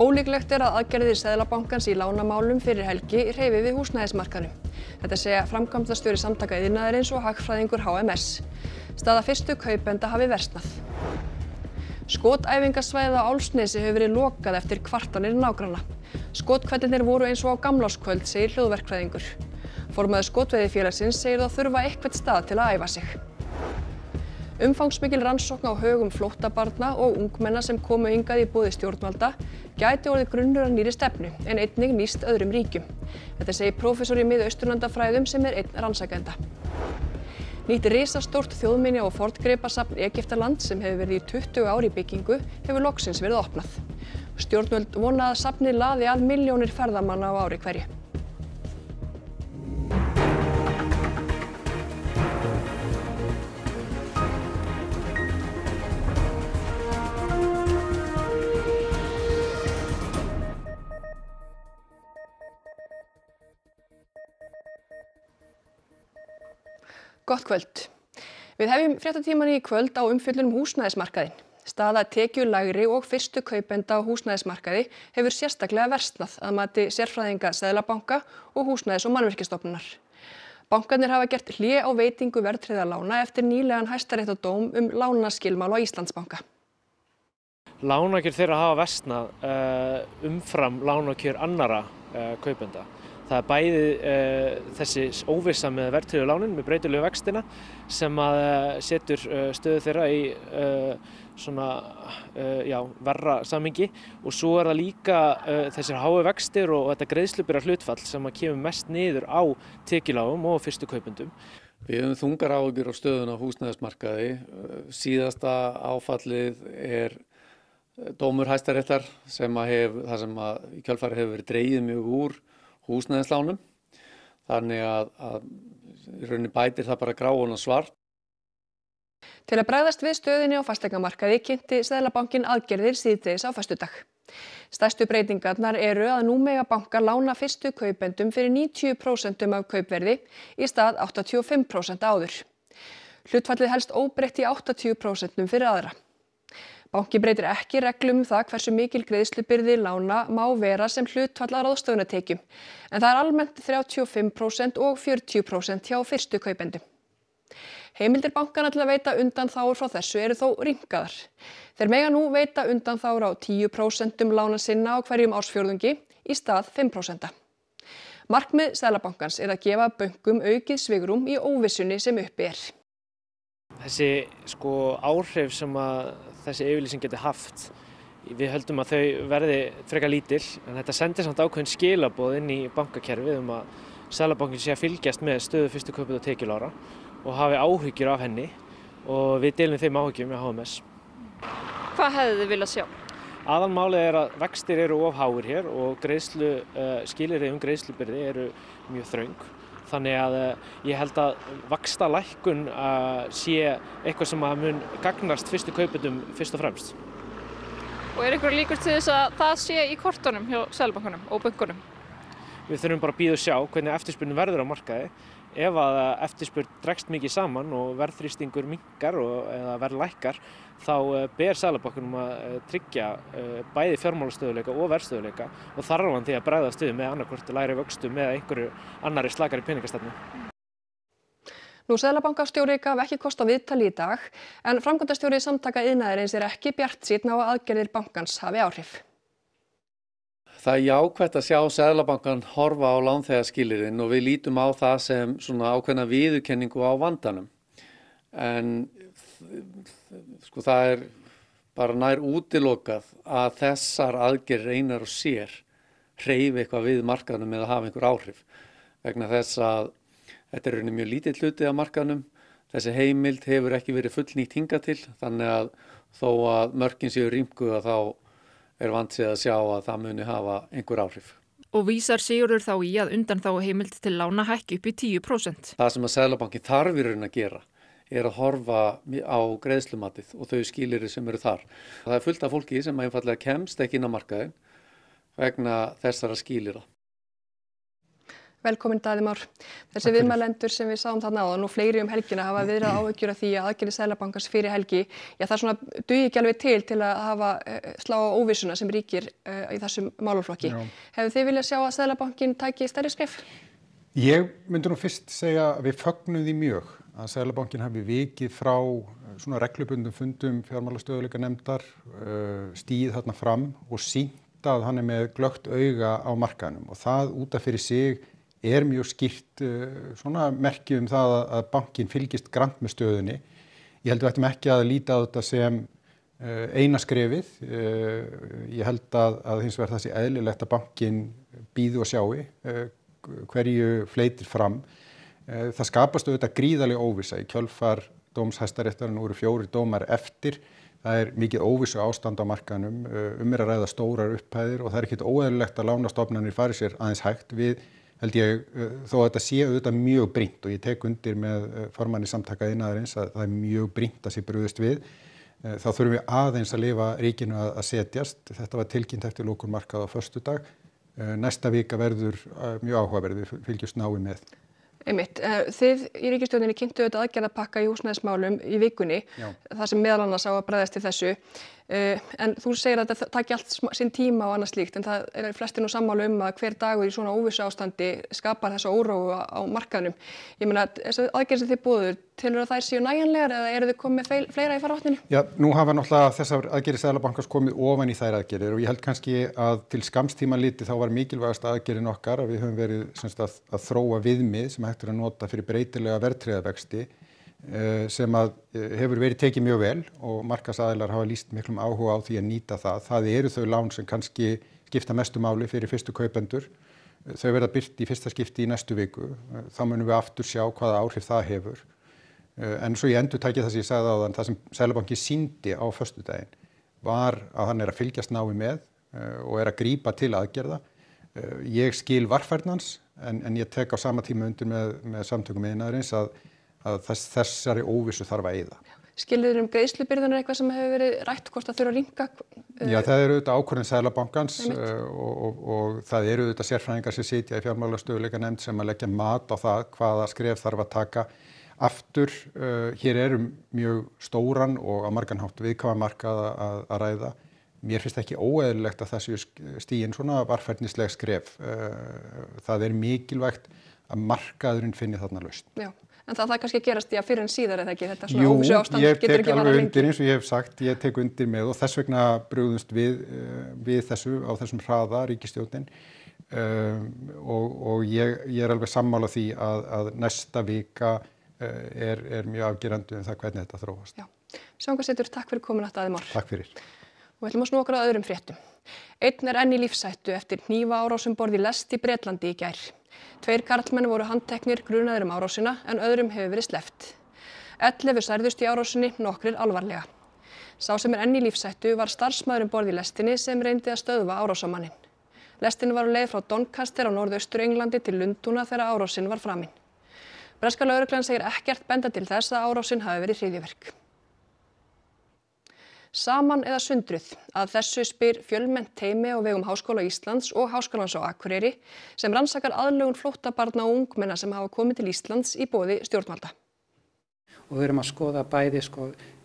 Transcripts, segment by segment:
Ólíklegt að aðgerðir Seðlabankans í lánamálum fyrir helgi hreyfi við húsnæðismarkaðnum. Þetta segja framkvæmdastjóri Samtaka iðnaðarins og hagfræðingur HMS. Staða fyrstu kaupenda hafi versnað. Skotæfingasvæðið á Álfsnesi hefur verið lokað eftir kvartanir nágranna. Skothvellirnir voru eins og á gamlárskvöld, segir hljóðverkfræðingur. Formaður skotveiðifélagsins segir það þurfa eitthvert stað til að æfa sig. Umfangsmikil rannsókn á högum flóttabarna og ungmenna sem komu hingað í boði stjórnvalda gæti orðið grunnur að nýrri stefnu en einnig nýst öðrum ríkjum. Þetta segir prófessor í Mið-Austurlandafræðum sem er einn rannsakenda. Nýtt risastórt þjóðminja- og forngripasafn Egyptalands sem hefur verið í 20 ár í byggingu hefur loksins verið opnað. Stjórnvöld vona að safnið laði að milljónir ferðamanna á ári hverju. Gott kvöld. Við hefjum fréttatímann í kvöld á umfjöllun húsnæðismarkaðinn. Staða tekjulægri og fyrstu kaupenda á húsnæðismarkaði hefur sérstaklega versnað að mati sérfræðinga Seðlabanka og Húsnæðis- og mannvirkjastofnunar. Bankarnir hafa gert hlé á veitingu verðtryggðra lána eftir nýlegan hæstaréttardóm lánaskilmála á Íslandsbanka. Lánakjör þeirra hafa versnað umfram lánakjör annarra kaupenda. Það er bæði þessi óvissa með verðtryggðu lánin með breytilegu vextina sem setur stöðu þeirra í verra samhengi og svo er það líka þessir háu vextir og þetta greiðslubyrjar hlutfall sem kemur mest niður á tekjulágum og fyrstu kaupendum. Við höfum þungar áhyggjur á stöðuna á húsnæðismarkaði. Síðasta áfallið er dómur Hæstaréttar þar sem í kjölfarið hefur verið dregið mjög úr húsnæðislánum, þannig að í rauninni bætir það bara gráan og svart. Til að bregðast við stöðunni á fasteignamarkaði kynnti Seðlabankinn aðgerðir síðdegis á föstudag. Stærstu breytingarnar eru að nú mega bankar lána fyrstu kaupendum fyrir 90% af kaupverði í stað 85% áður. Hlutfallið helst óbreytt í 80% fyrir aðra. Banki breytir ekki reglum það hversu mikil greiðslubyrði lána má vera sem hlutfall af ráðstöfunartekjum, en það er almennt 35% og 40% hjá fyrstu kaupendum. Heimildir bankanna til að veita undanþágur frá þessu eru þó rýmkaðar. Þeir mega nú veita undanþágur á 10% lána sinna á hverjum ársfjórðungi í stað 5%. Markmið Seðlabankans er að gefa bönkum aukið svigrúm í óvissunni sem uppi er. Þessi áhrif sem þessi yfirlýsing geti haft, við höldum að þau verði frekar lítil, en þetta sendir samt ákveðin skilaboð inn í bankakerfið að Seðlabankinn sé að fylgjast með stöðu fyrstu kaupenda og tekjulágra og hafi áhyggjur af henni og við deilum þeim áhyggjum með HMS. Hvað hefðu þið viljað sjá? Aðalmálið er að vextir eru of háir hér og skilyrði greiðslubyrði eru mjög þröng. Þannig að ég held að vaxtalækkun sé eitthvað sem mun gagnast fyrstu kaupendum fyrst og fremst. Og er einhverjar líkur til þess að það sé í kortunum hjá Seðlabankanum og bönkunum? Við þurfum bara að bíða og sjá hvernig eftirspurnin verður á markaði. Ef að eftirspurn dregst mikið saman og verðþrýstingur minnkar eða verð lækkar, þá ber Seðlabankanum að tryggja bæði fjármálastöðugleika og verðstöðugleika og þar á hann því að bregðast við með annarkvort lægri vöxtum eða einhverju annarri slakari peningastefnu. Seðlabankastjóri gaf ekki kost á viðtali í dag, en framkvæmdastjóri Samtaka iðnaðarins er ekki bjartsýnn á að aðgerðir bankans hafi áhrif. Það er jákvætt að sjá Seðlabankann horfa á lánþegaskilyrðin og við lítum á það sem svona ákveðna viðurkenningu á vandanum. En það er bara nær útilokað að þessar aðgerðir einar og sér hreyfi eitthvað við markaðnum eða hafa einhver áhrif. Vegna þess að þetta er mjög lítill hluti af markaðnum. Þessi heimild hefur ekki verið fullnýtt hingað til, þannig að þó að mörkin séu rýmkuð þá er vandséð að sjá að það muni hafa einhver áhrif. Og vísar Sigurður þá í að undanþágu heimild til lána hækki upp í 10%. Það sem að Seðlabankinn þarf í raun að gera er að horfa á greiðslumatið og þau skilyrði sem eru þar. Það er fullt af fólki sem einfaldlega kemst ekki inn á markaðinn vegna þessara skilyrða. Velkomin Daði Már. Þessi viðmælendur sem við sáum þarna áðan og fleiri helgina hafa viðrað áhyggjur af því að aðgerðir Seðlabankans fyrir helgi, það svona dugi ekki alveg til að hafa slá á óvissuna sem ríkir í þessum málaflokki. Hefur þið viljað sjá að Seðlabankinn tæki stærri skref? Ég myndi nú fyrst segja að við fögnum því mjög að Seðlabankinn hafi vikið frá svona reglubundum fundum fjármálastöðugleikanefndar, stigið þarna fram og sýnt að hann með glöggt auga á markaðnum og það út af fyrir sig mjög skýrt svona merki það að bankinn fylgist grannt með stöðunni. Ég held við ættum ekki að líta á þetta sem eina skrefið. Ég held að hins vegar það sé eðlilegt að bankinn bíði og sjái hverju fleytir fram. Það skapast auðvitað gríðarleg óvissa í kjölfar dóms Hæstaréttarins voru 4 dómar eftir. Það mikið óvissu ástand á markaðnum, að ræða stórar upphæðir og það ekkert óeðlilegt að lánastofnanir fari sér aðeins hægt við held ég, þó að þetta sé auðvitað mjög brýnt og ég tek undir með formanni Samtaka iðnaðarins að það mjög brýnt að sé brugðist við, þá þurfum við aðeins að leyfa ríkinu að setjast. Þetta var tilkynnt eftir lokun markað á föstudag. Næsta vika verður mjög áhugaverð, við fylgjumst náið með. Einmitt. Þið í ríkisstjórninni kynntu auðvitað aðgerðapakka í húsnæðismálum í vikunni, það sem meðal annars á að bregðast til þessu. En þú segir að þetta taki allt sinn tíma og annað slíkt, en það flestir nú sammála að hver dagur í svona óvissu ástandi skapar þessa óróu á markaðnum. Ég meina, þessu aðgerðir sem þið boðuðu, telur að þær séu nægjanlegar eða eru þið komið með fleira í farvatninu? Já, nú hafa náttúrulega þessar aðgerðir Seðlabankans komið ofan í þær aðgerðir og ég held kannski að til skamstíma litið þá var mikilvægast aðgerðin okkar að við höfum verið að þróa viðmið sem hægt að nota fyrir breytilega verðtryggða vexti sem að hefur verið tekið mjög vel og markaðsaðilar hafa lýst miklum áhuga á því að nýta það. Það eru þau lán sem kannski skipta mestu máli fyrir fyrstu kaupendur. Þau verða birt í fyrsta skipti í næstu viku. Þá munum við aftur sjá hvaða áhrif það hefur. En svo ég endurtaki það sem ég sagði áðan, það sem Seðlabankinn sýndi á föstudaginn var að hann að fylgjast náið með og að grípa til aðgerða. Ég skil varfærnans en ég tek á sama tíma undir með samtökum iðnaðarins að þessari óvissu þarf að eyða. Skilur greiðslubyrðunar eitthvað sem hefur verið rætt hvort það þurfa að rýmka? Já, það eru auðvitað ákvörðun Seðlabankans og það eru auðvitað sérfræðingar sem sitja í fjármálastöðugleikanefnd sem að leggja mat á það hvaða skref þarf að taka. Aftur, hér mjög stóran og á margan hátt viðkvæman markað að ræða. Mér finnst ekki óeðlilegt að það séu stigin svona varfærnisleg skref. Það mikilvægt að markaðurinn finni þarna lausn. Já. En það kannski að gerast fyrir en síðar eða ekki, þetta svona óvissu ástand getur ekki varað lengi. Jú, ég tek alveg undir eins og ég hef sagt, ég tek undir með og þess vegna brugðumst við þessu á þessum hraða ríkisstjórnin og ég alveg sammála því að næsta vika mjög afgerandi það hvernig þetta þróast. Já, Svangarsveitur, takk fyrir komin Daði Már. Takk fyrir. Og við ætlum að snúa okkur að öðrum fréttum. Einn enn í lífshættu eftir hnífaárás um borð í lest í Bretlandi í gær. 2 karlmenn voru handteknir grunaðir árásina en öðrum hefur verið sleppt. 11 særðust í árásinni, nokkrir alvarlega. Sá sem enn í lífshættu var starfsmaður um borð í lestinni sem reyndi að stöðva árásamanninn. Lestin var á leið frá Doncaster á norðaustur Englandi til Lundúna þegar árásin var framin. Breska lögreglan segir ekkert benda til þess að árásin hafi verið hryðjuverk. Saman eða sundruð, að þessu spyr fjölmennt teymi á vegum Háskóla Íslands og Háskólans á Akureyri sem rannsakar aðlögun flóttabarna og ungmenna sem hafa komið til Íslands í boði stjórnvalda. Og við erum að skoða bæði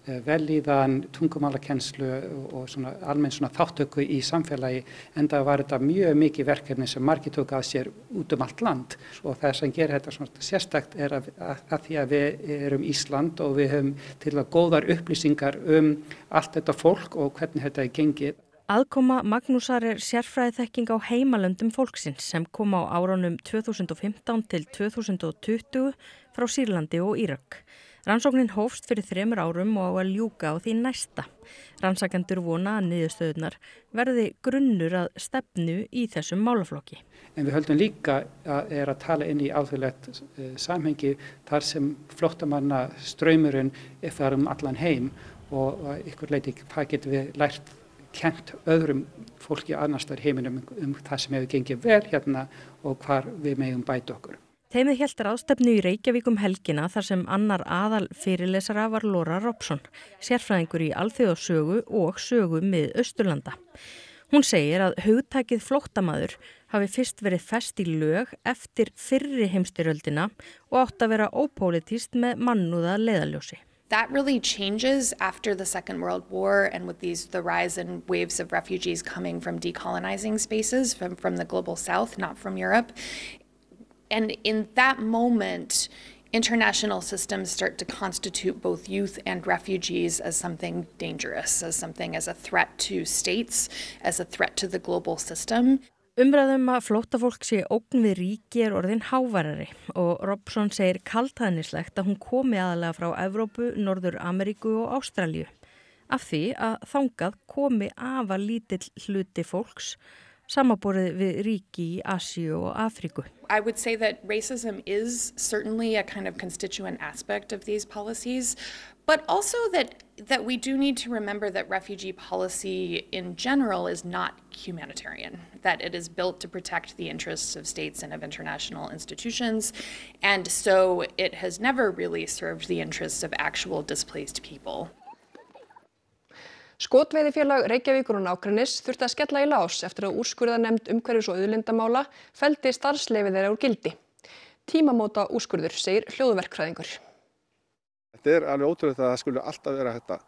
vellíðan, tungumálakennslu og almenn þáttöku í samfélagi, enda var þetta mjög mikið verkefni sem margir tóku að sér út allt land. Og það sem gerir þetta sérstakt að því að við erum Ísland og við höfum til að góðar upplýsingar allt þetta fólk og hvernig þetta gengið. Aðkoma Magnúsar sérfræðiþekking á heimalöndum fólksins sem kom á árunum 2015 til 2020 frá Sýrlandi og Írak. Rannsóknin hófst fyrir 3 árum og á að ljúka á því næsta. Rannsakendur vona að niðurstöðurnar verði grunnur að stefnu í þessum málaflokki. En við höldum líka að tala inn í alþjóðlegt samhengi þar sem flóttamanna straumurinn fer allan heim og ykkur leyti hvað getum við lært kennt öðrum fólki annars staðar í heiminum það sem hefur gengið vel hérna og hvar við megum bæta okkur. Teymið hélt ráðstefnu í Reykjavík helgina þar sem annar aðal fyrirlesara var Lóra Robson, sérfræðingur í alþjóðasögu og sögu Mið-Austurlanda. Hún segir að hugtakið flóttamaður hafi fyrst verið fest í lög eftir fyrri heimsstyrjöldina og átt að vera ópólitískt með mannúð að leiðarljósi. That really changes after the Second World War and with the rise in waves of refugees coming from decolonizing spaces from the global south, not from Europe. And in that moment, international systems start to constitute both youth and refugees as something dangerous, as a threat to states, as a threat to the global system. Umræðum að flóttafólk sé ógn við ríki orðin háværari og Robson segir kaldhæðnislegt að hún komi aðalega frá Evrópu, Norður Ameríku og Ástralíu. Af því að þangað komi afar lítill hluti fólks samanborið við ríki í Asíu og Afríku. I would say that racism is certainly a kind of constituent aspect of these policies, but also that we do need to remember that refugee policy in general is not humanitarian, that it is built to protect the interests of states and of international institutions, and so it has never really served the interests of actual displaced people. Skotveiðifélag Reykjavíkur og nágrennis þurfti að skella í lás eftir að úrskurðarnefnd umhverfis- og auðlindamála felldi starfsleyfi þeirra úr gildi. Tímamóta úrskurður, segir hljóðverkfræðingur. Þetta er alveg ótrúlegt að það skulle alltaf vera þetta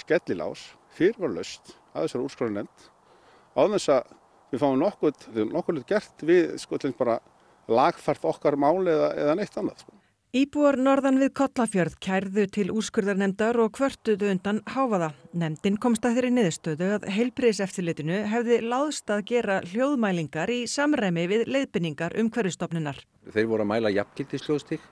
skell í lás, fyrirvaralaust að þessari úrskurðarnefnd, á þess að við fáum nokkuð gert við bara lagfært okkar máli eða neitt annað. Íbúar norðan við Kollafjörð kærðu til úrskurðarnefndar og kvörtuðu undan hávaða. Nefndin komst að þeirri niðurstöðu að heilbrigðiseftirlitinu hefði láðst að gera hljóðmælingar í samræmi við leiðbeiningar Umhverfisstofnunar. Þeir voru að mæla jafngildishljóðstig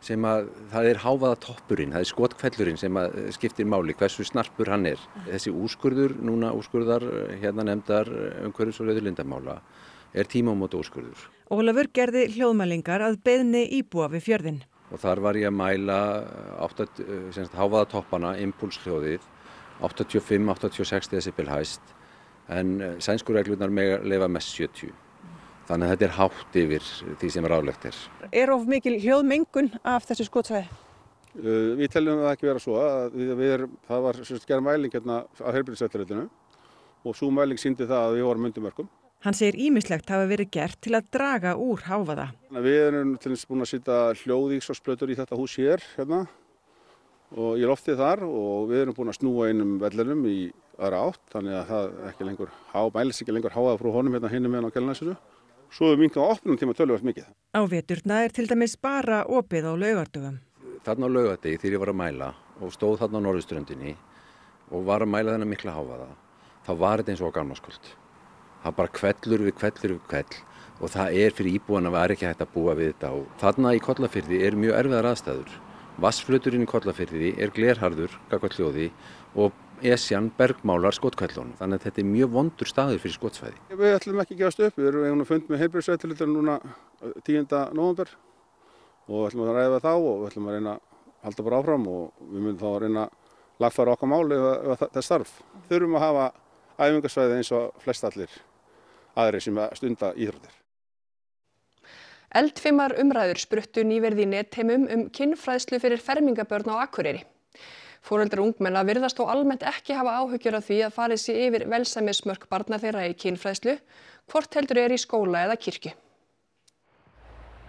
sem að það er hávaða toppurinn, það er skotkvellurinn sem að skiptir máli, hversu snarpur hann er. Þessi úrskurður, núna úrskurðar nefndar umhverfis- og auðlindamála er tímamóta úrskurður. Ólafur gerði hljóðmælingar að beiðni íbúa við fjörðinn. Og þar var ég að mæla hávaða toppana, impúlshljóðið, 85-86 decibel hæst, en sænsku reglurnar leyfa mest 70. Þannig að þetta er hátt yfir því sem ráðlegt er. Er of mikil hljóðmengun af þessu skotsvæði? Við teljum það ekki vera svo að það var gerð mæling hérna á heilbrigðiseftirlitinu og sú mæling sýndi það að við vorum undir mörkum. Hann segir ýmislegt hafa verið gert til að draga úr hávaða. Við erum til þess búin að setja hljóðíksplötur í þetta hús hér hérna og í loftið þar og við erum búin að snúa einum vellinum í aðra átt, þannig að það mælis ekki lengur hávaða frá honum hérna hinum meðan á Kjalarnesinu. Svo við minkað á opnunartíma töluvert mikið. Á veturna er til dæmis bara opið á laugardögum. Þarna á laugardegi þegar ég var að mæla og stóð þarna á norðurströndinni og var að mæla þennan mikla hávaða, þá var þetta eins og á gamlárskvöld. Það bara hvellur við hvell og það er fyrir íbúana að vera ekki hægt að búa við þetta. Og þarna í Kollafirði er mjög erfiðar aðstæður. Vatnsflöturinn í Kollafirði er glerharður gagnvart hljóði og Esjan bergmálar skotkvellunum. Þannig að þetta er mjög vondur staður fyrir skotsvæði. Við ætlum ekki að gefast upp. Við erum að fund með heilbrigðiseftirlitinu núna 10. nóvember og ætlum að ræða þá og ætlum að reyna að halda bara áfram og við myndum þá að reyna að lagfæra okkar mál ef það starf. Þurfum að hafa æfingasvæði eins og flest allir aðrir sem stunda íþróttir. Eldfimar umræður spruttu nýverið í netheimum kynfræðslu fyrir fermingabörn á Akureyri. Foreldrar ungmenna virðast þó almennt ekki hafa áhyggjur af því að farið sé yfir velsæmismörk barna þeirra í kynfræðslu, hvort heldur í skóla eða kirkju.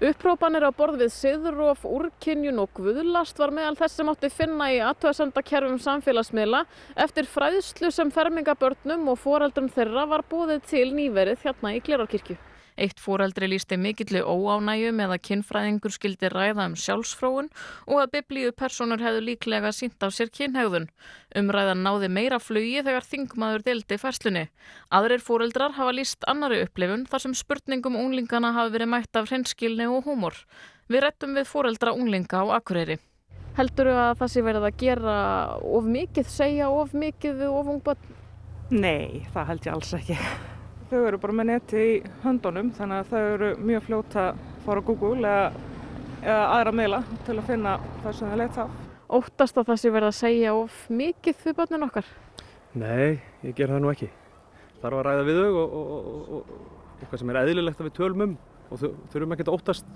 Upphrópanir á borð við siðrof, úrkynjun og guðlast var meðal þess sem átti finna í athugasemdakerfum samfélagsmiðla eftir fræðslu sem fermingabörnum og foreldrum þeirra var boðið til nýverið hérna í Glerárkirkju. Eitt foreldri lýsti mikilli óánægju með að kynfræðingur skyldi ræða sjálfsfróun og að biblíupersónur hefðu líklega sýnt á sér kynhegðun. Umræðan náði meira flugi þegar þingmaður deildi færslunni. Aðrir foreldrar hafa lýst annarri upplifun þar sem spurningum unglingana hafi verið mætt af hreinskilni og húmor. Við ræddum við foreldra unglinga á Akureyri. Heldurðu að það sé verið að gera of mikið, segja of mikið við of ung börn? Nei, það held ég alls ekki. Þau eru bara með neti í höndunum, þannig að þau eru mjög fljót að fara á Google eða aðra miðla til að finna það sem þau leita af. Óttast að það sé verið að segja of mikið við börnin okkar? Nei, ég ger það nú ekki. Þarf að ræða við þau og eitthvað sem er eðlilegt að við tölum og þurfum ekki að óttast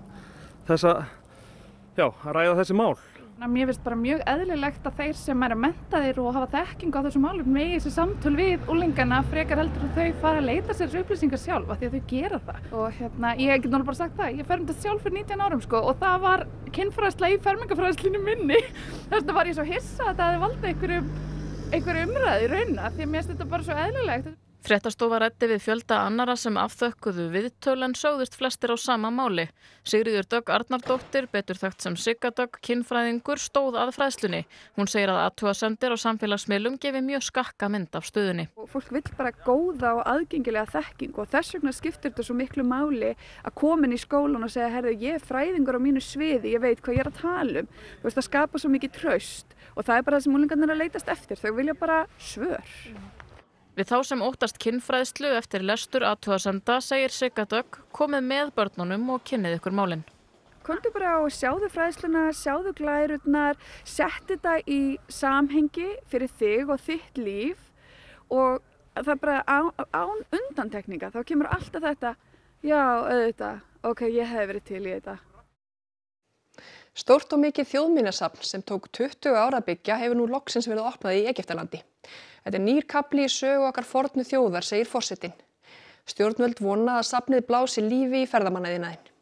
að ræða þessi mál. Mér finnst bara mjög eðlilegt að þeir sem eru menntaðir og hafa þekkingu á þessum málum megi þessi samtöl við unglingana frekar heldur að þau fara að leita sér upplýsingar sjálf af því að þau gera það. Og ég get náttúrulega bara sagt það, ég fermdist sjálf fyrir 19 árum og það var kynfræðsla í fermingarfræðslunni minni. Þess vegna var ég svo hissa að það hefði valdið einhverju umræðu í raunina því að mér finnst þetta bara svo eðlilegt. Fréttastofa ræddi við fjölda annarra sem afþökkuðu viðtöl en sögðust flestir á sama máli. Sigríður Dögg Arnardóttir, betur þekkt sem Sigga Dögg, kynfræðingur, stóð að fræðslunni. Hún segir að athugasemdir á samfélagsmiðlum gefi mjög skakka mynd af stöðunni. Fólk vill bara góða og aðgengilega þekkingu og þess vegna skiptir þetta svo miklu máli að koma inn í skólan og segja, herðu, ég er fræðingur á mínu sviði, ég veit hvað ég er að tala um. Það skapar svo mikið traust og það er bara það sem unglingarnir eru að leitast eftir. Þau vilja bara svör. Við þá sem óttast kynfræðslu eftir lestur athugasemda segir Sigga Dögg komið með börnunum og kynnið ykkur málin. Komdu bara og sjáðu fræðsluna, sjáðu glærurnar, sett þetta í samhengi fyrir þig og þitt líf og það er bara án undantekninga. Þá kemur alltaf þetta, já auðvitað, ok, ég hef verið til í þetta. Stórt og mikið þjóðminjasafn sem tók 20 ára að byggja hefur nú loksins verið opnað í Egyptalandi. Þetta er nýr kafli í sögu okkar fornu þjóðar, segir forsetinn. Stjórnvöld vona að safnið blási lífi í ferðamannaiðnaðinn.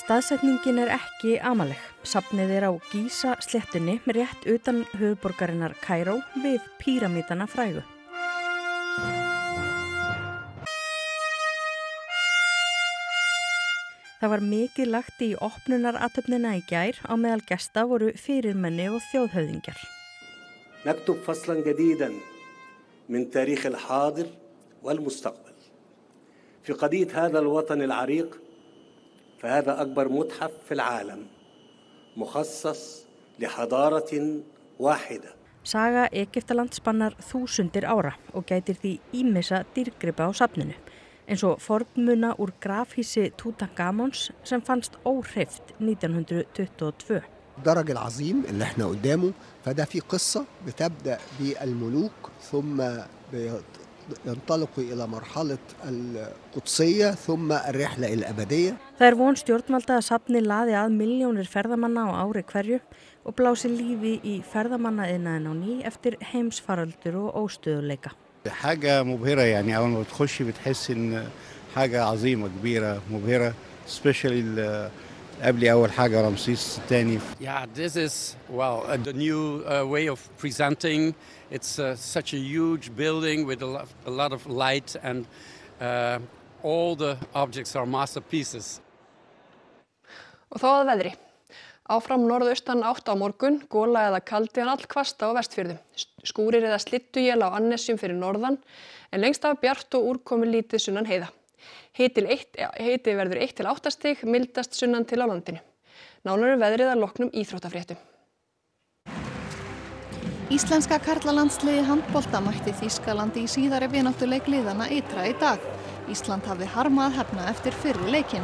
Staðsetningin er ekki amaleg. Safnið er á Gísa sléttunni rétt utan höfuðborgarinnar Kaíró við píramídana frægu. Það var mikið lagt í opnunarathöfnina í gær á meðal gesta voru fyrirmenni og þjóðhöfðingjar. نكتب فصلا جديدا من تاريخ الحاضر والمستقبل. في قضية هذا الوطن العريق فهذا أكبر متحف في العالم مخصص لحضارة واحدة. Saga Egyptaland spannar þúsundir ára og gætir því ýmissa dýrgripa á safninu. Eins og formuna úr grafhýsi Tutankhamons sem fannst óhreyft 1922. الدرج العظيم اللي احنا قدامه فده في قصة بتبدأ بالملوك ثم ينطلق إلى مرحلة القدسية ثم الرحلة الأبدية. Það von stjórnvalda að safni laði að milljónir ferðamanna á ári hverju og blási lífi í ferðamannaiðnaðinn á ný eftir heimsfaraldur og óstöðuleika. حاجة مبهرة يعني أول ما بتخشي بتحس إن حاجة عظيمة كبيرة مبهرة especially قبل أول حاجة رمسيس الثاني. Yeah, this is the new way of presenting. It's such a huge building with a lot of light and all the objects are masterpieces. Og þá að veðri. Áfram norðaustan átt á morgun, gola eða kaldi en allhvasst á Vestfjörðum. Skúrir eða slydduél á Annesjum fyrir norðan, en lengst af bjart og úrkomi lítið sunnan heiða. Hiti verður 1 til 8 stig, mildast sunnan til á landinu. Nánar veðrið að loknum íþróttafréttum. Íslenska karlalandsliði í handbolta mætti Þýskalandi í síðari vináttuleik liðanna ytra í dag. Ísland hafði harmað hefna eftir fyrri leikinn.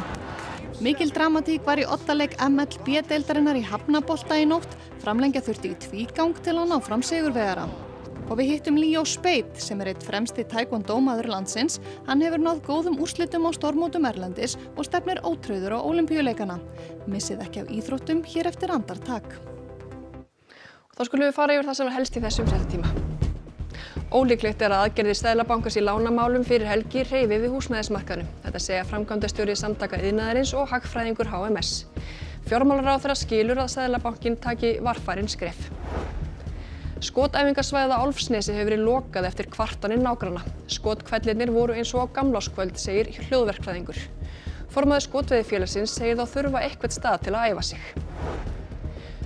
Mikil dramatík var í oddaleik MLB-deildarinnar í hafnabolta í nótt, framlengja þurfti í tvígang til að ná fram sigurvegara. Og við hittum Leo Speit sem er eitt fremsti taekwondo-maður landsins. Hann hefur náð góðum úrslitum á stórmótum erlendis og stefnir ótrauður á Ólympíuleikana. Missið ekki af íþróttum hér eftir andartak. Og þá skulum við fara yfir það sem var helst í þessum fréttatíma. Ólíklegt er að aðgerðir Seðlabankans í lánamálum fyrir helgi hreyfi við húsnæðismarkaðnum. Þetta segja framkvæmdastjóri Samtaka iðnaðarins og hagfræðingur HMS. Fjármálaráðherra skilur að Seðlabankinn taki varfærin skref. Skotæfingasvæðið á Álfsnesi hefur verið lokað eftir kvartanir nágranna. Skothvellirnir voru eins og á gamlárskvöld, segir hljóðverkfræðingur. Formaður skotveiðifélagsins segir þá þurfa eitthvað stað til að æfa sig.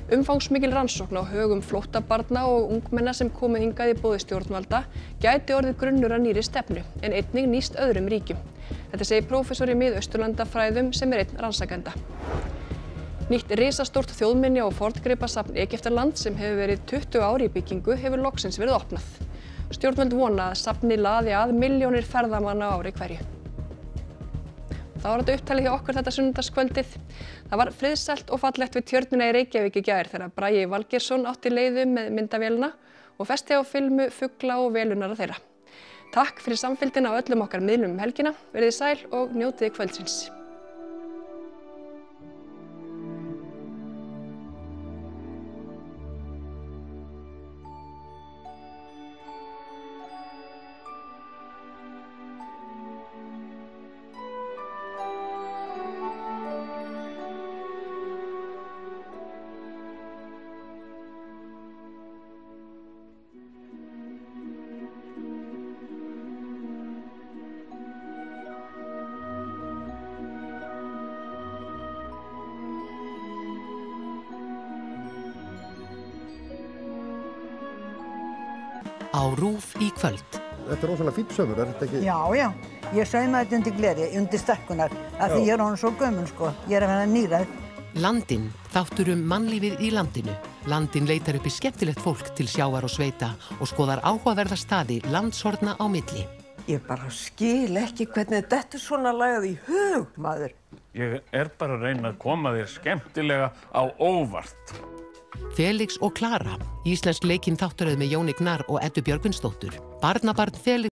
Umfangsmikil rannsókn á högum flóttabarna og ungmenna sem komu hingað í boði stjórnvalda gæti orðið grunnur að nýrri stefnu, en einnig nýst öðrum ríkjum. Þetta segir prófessor í Mið-Austurlandafræðum sem er einn rannsakenda. Nýtt risastórt þjóðminja- og forngripasafn Egyptaland sem hefur verið 20 ár í byggingu hefur loksins verið opnað. Stjórnvöld vona að safnið laði að milljónir ferðamanna á ári hverju. Það var þetta upptalið hjá okkur þetta sunnudagskvöldið. Það var friðsælt og fallegt við tjörnina í Reykjavík í gær þegar Bragi Valgeirsson átti leiðu með myndavélina og festi á filmu fugla og velunara þeirra. Takk fyrir samfylgdina á öllum okkar miðlum helgina, verið sæl og njótið kvöldsins. Á RÚV í kvöld. Þetta rosalega fínn sömur, þetta ekki? Já. Ég saumaði þetta undir gleri, undir stekkunar, af því ég orðin svo gömul, sko. Ég að vera nýræð. Landinn, þáttur mannlífið í landinu. Landinn leitar upp í skemmtilegt fólk til sjávar og sveita og skoðar áhugaverða staði landshorna á milli. Ég bara skil ekki hvernig þetta er svona lagað í hug, maður. Ég bara að reyna að koma þér skemmtilega á óvart. Felix og Klara, íslensk leikinn þáttaröð með Jóni Gnarr og Eddu Björgvinsdóttur. Barnabarn Felix